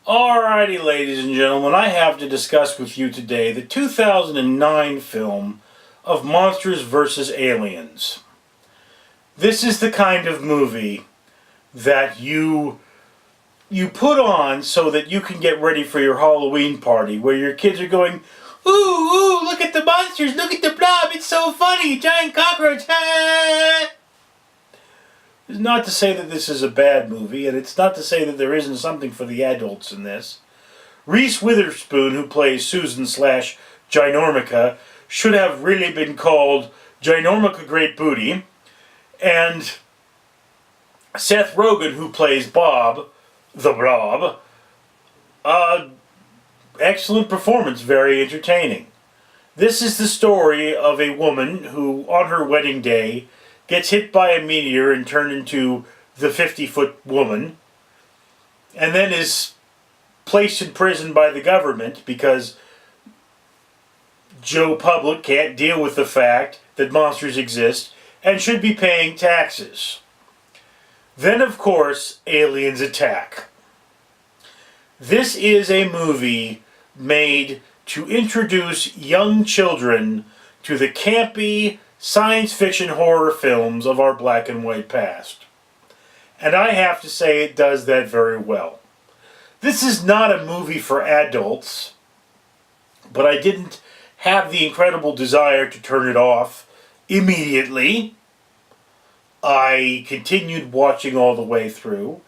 Alrighty, ladies and gentlemen, I have to discuss with you today the 2009 film of Monsters vs. Aliens. This is the kind of movie that you put on so that you can get ready for your Halloween party, where your kids are going, "Ooh, ooh, look at the monsters, look at the blob, it's so funny, giant cockroach, ha!" It's not to say that this is a bad movie, and it's not to say that there isn't something for the adults in this. Reese Witherspoon, who plays Susan slash Ginormica, should have really been called Ginormica Great Booty. And Seth Rogen, who plays Bob, the Blob, excellent performance, very entertaining. This is the story of a woman who, on her wedding day, gets hit by a meteor and turned into the 50-foot woman, and then is placed in prison by the government because Joe Public can't deal with the fact that monsters exist and should be paying taxes. Then, of course, aliens attack. This is a movie made to introduce young children to the campy science fiction horror films of our black and white past. And I have to say it does that very well. This is not a movie for adults, but I didn't have the incredible desire to turn it off immediately. I continued watching all the way through,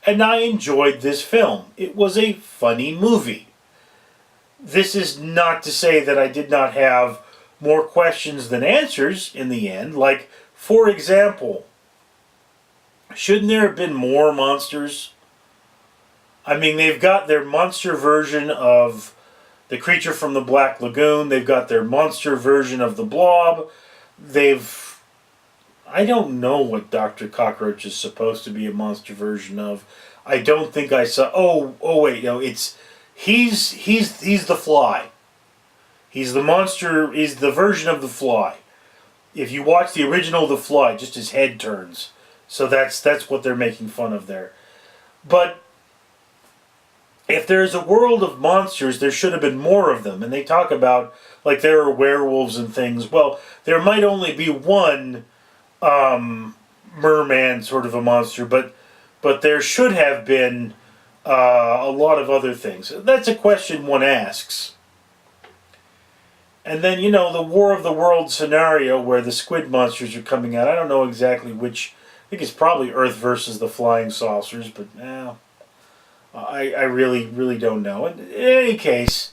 and I enjoyed this film. It was a funny movie. This is not to say that I did not have more questions than answers in the end. Like, for example, shouldn't there have been more monsters? I mean, they've got their monster version of the creature from the Black Lagoon. They've got their monster version of the Blob. I don't know what Dr. Cockroach is supposed to be a monster version of. I don't think I saw... Oh wait, no, he's the Fly. He's the monster, he's the version of the Fly. If you watch the original The Fly, just his head turns. So that's what they're making fun of there. But if there's a world of monsters, there should have been more of them. And they talk about, like, there are werewolves and things. Well, there might only be one merman sort of a monster, but there should have been a lot of other things. That's a question one asks. And then, the War of the Worlds scenario where the squid monsters are coming out. I don't know exactly which. I think it's probably Earth versus the flying saucers, but I really, really don't know. In any case,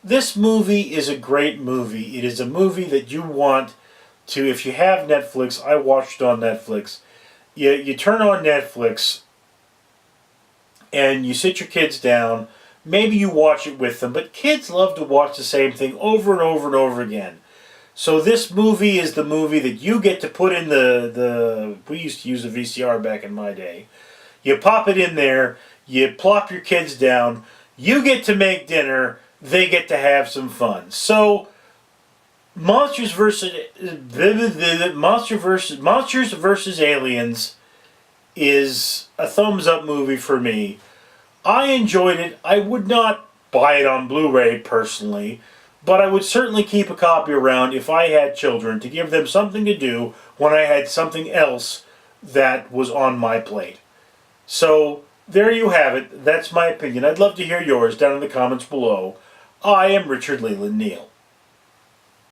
this movie is a great movie. It is a movie that you want to, if you have Netflix, I watched it on Netflix. You turn on Netflix and you sit your kids down. Maybe you watch it with them, but kids love to watch the same thing over and over and over again. So this movie is the movie that you get to put in we used to use a VCR back in my day. You pop it in there, you plop your kids down, you get to make dinner, they get to have some fun. So Monsters versus Aliens is a thumbs up movie for me. I enjoyed it. I would not buy it on Blu-ray personally, but I would certainly keep a copy around if I had children to give them something to do when I had something else that was on my plate. So there you have it. That's my opinion. I'd love to hear yours down in the comments below. I am Richard Leland Neal.